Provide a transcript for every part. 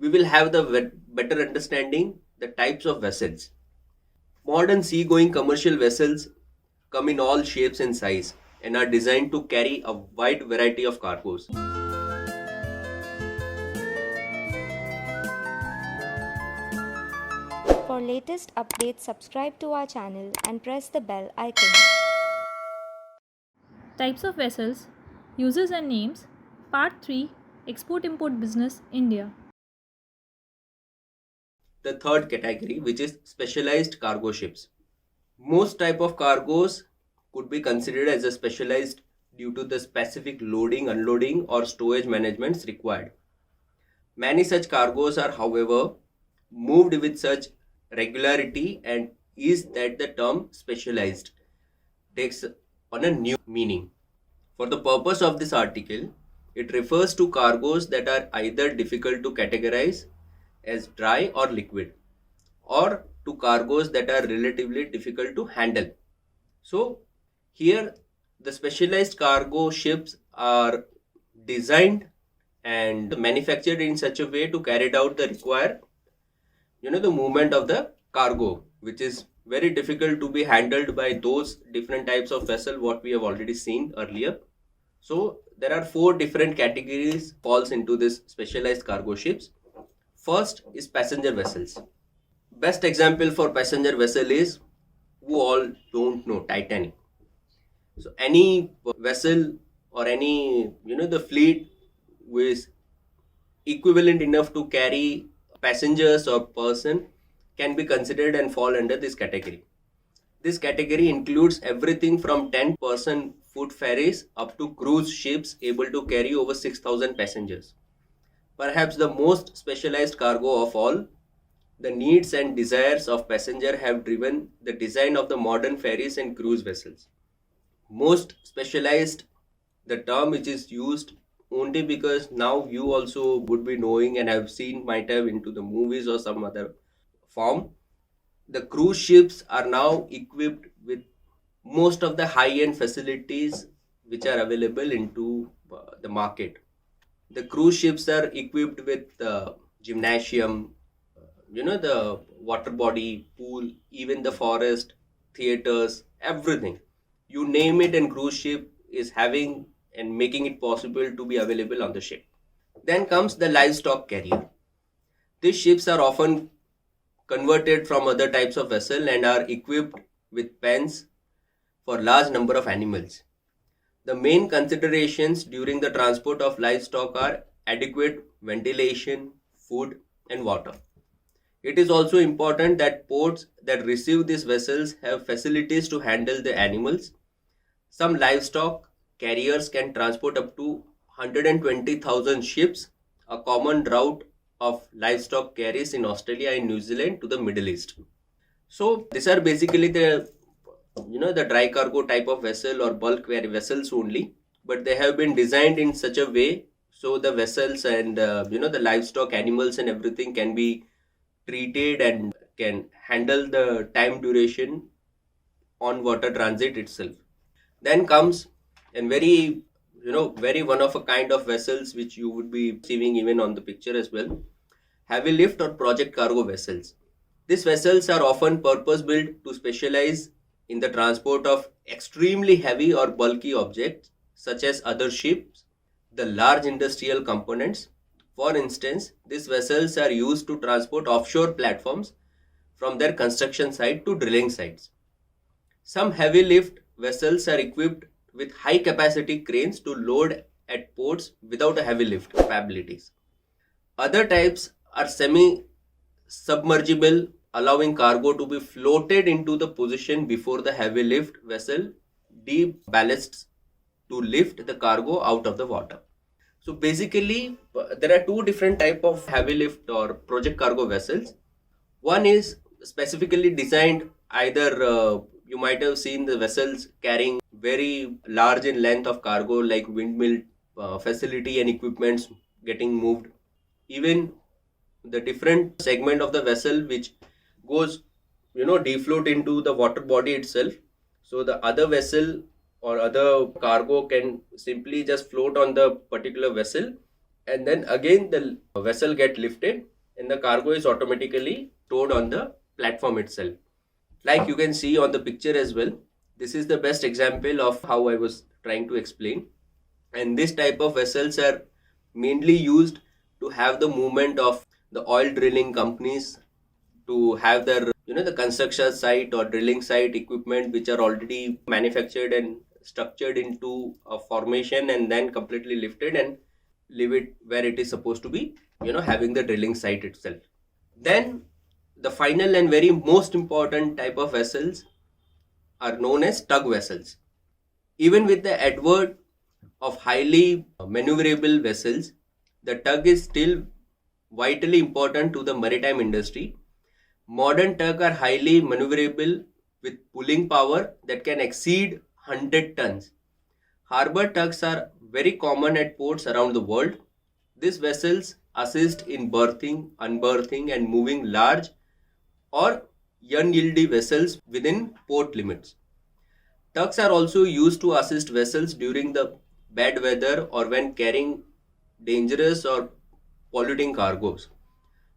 we will have the better understanding the types of vessels. Modern seagoing commercial vessels come in all shapes and size and are designed to carry a wide variety of cargoes. For latest updates, subscribe to our channel and press the bell icon. Types of vessels, uses and names, Part 3, Export-Import Business, India. The third category, which is specialized cargo ships. Most type of cargoes could be considered as a specialized due to the specific loading, unloading or storage managements required. Many such cargoes are, however, moved with such regularity and ease that the term specialized takes on a new meaning. For the purpose of this article, it refers to cargoes that are either difficult to categorize as dry or liquid, or to cargoes that are relatively difficult to handle. So here the specialized cargo ships are designed and manufactured in such a way to carry out the required the movement of the cargo, which is very difficult to be handled by those different types of vessel what we have already seen earlier. So there are 4 different categories falls into this specialized cargo ships. First is passenger vessels. Best example for passenger vessel is, who all don't know, Titanic. So any vessel or any the fleet who is equivalent enough to carry passengers or person can be considered and fall under this category. This category includes everything from 10-person foot ferries up to cruise ships able to carry over 6,000 passengers. Perhaps the most specialized cargo of all, the needs and desires of passenger have driven the design of the modern ferries and cruise vessels. Most specialized, the term which is used only because now you also would be knowing and have seen, might have into the movies or some other form. The cruise ships are now equipped with most of the high-end facilities which are available into the market. The cruise ships are equipped with gymnasium, the water body, pool, even the forest, theaters, everything. You name it, and cruise ship is having and making it possible to be available on the ship. Then comes the livestock carrier. These ships are often converted from other types of vessel and are equipped with pens for large number of animals. The main considerations during the transport of livestock are adequate ventilation, food and water. It is also important that ports that receive these vessels have facilities to handle the animals. Some livestock carriers can transport up to 120,000 ships, a common route of livestock carries in Australia and New Zealand to the Middle East. So these are basically the the dry cargo type of vessel or bulk vessels only, but they have been designed in such a way so the vessels and the livestock animals and everything can be treated and can handle the time duration on water transit itself. Then comes and very very one of a kind of vessels which you would be seeing even on the picture as well, heavy lift or project cargo vessels. These vessels are often purpose built to specialize in the transport of extremely heavy or bulky objects such as other ships, the large industrial components. For instance, these vessels are used to transport offshore platforms from their construction site to drilling sites. Some heavy lift vessels are equipped with high capacity cranes to load at ports without a heavy lift capabilities. Other types are semi-submergible, allowing cargo to be floated into the position before the heavy lift vessel deballasts to lift the cargo out of the water. So basically, there are 2 different type of heavy lift or project cargo vessels. One is specifically designed either you might have seen the vessels carrying very large in length of cargo like windmill facility and equipments getting moved. Even the different segment of the vessel which goes defloat into the water body itself. So the other vessel or other cargo can simply just float on the particular vessel, and then again the vessel get lifted and the cargo is automatically stored on the platform itself. Like you can see on the picture as well, this is the best example of how I was trying to explain. And this type of vessels are mainly used to have the movement of the oil drilling companies, to have their the construction site or drilling site equipment which are already manufactured and structured into a formation and then completely lifted and leave it where it is supposed to be, having the drilling site itself. Then the final and very most important type of vessels are known as tug vessels. Even with the advent of highly maneuverable vessels, the tug is still vitally important to the maritime industry. Modern tugs are highly maneuverable with pulling power that can exceed 100 tons. Harbor tugs are very common at ports around the world. These vessels assist in berthing, unberthing, and moving large or unyieldy vessels within port limits. Tugs are also used to assist vessels during the bad weather or when carrying dangerous or polluting cargoes.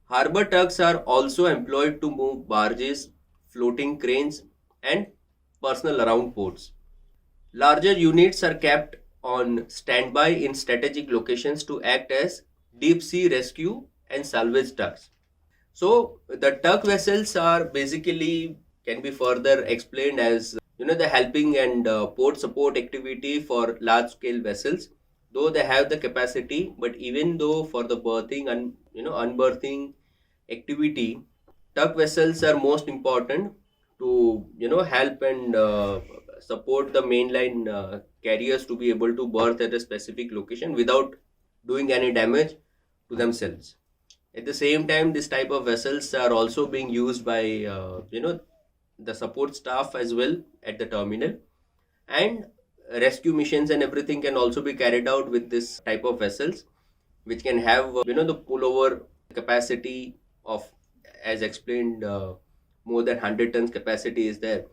Harbor tugs are also employed to move barges, floating cranes, and personnel around ports. Larger units are kept on standby in strategic locations to act as deep sea rescue and salvage tugs. So the tug vessels are basically can be further explained as the helping and port support activity for large scale vessels. Though they have the capacity, but even though for the berthing and unberthing activity, tug vessels are most important to help and support the mainline carriers to be able to berth at a specific location without doing any damage to themselves. At the same time, this type of vessels are also being used by the support staff as well at the terminal, and rescue missions and everything can also be carried out with this type of vessels, which can have the pullover capacity of, as explained, more than 100 tons capacity is there.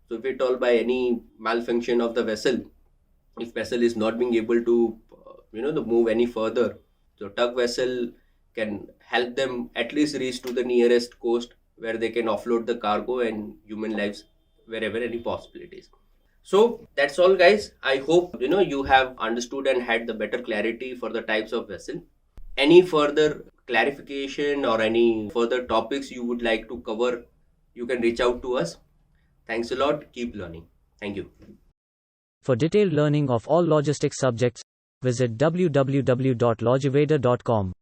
So if at all by any malfunction of the vessel, if vessel is not being able to move any further, so tug vessel can help them at least reach to the nearest coast where they can offload the cargo and human lives wherever any possibilities. So that's all, guys. I hope you have understood and had the better clarity for the types of vessel. Any further clarification or any further topics you would like to cover, you can reach out to us. Thanks a lot. Keep learning. Thank you. For detailed learning of all logistics subjects, visit www.logiveda.com.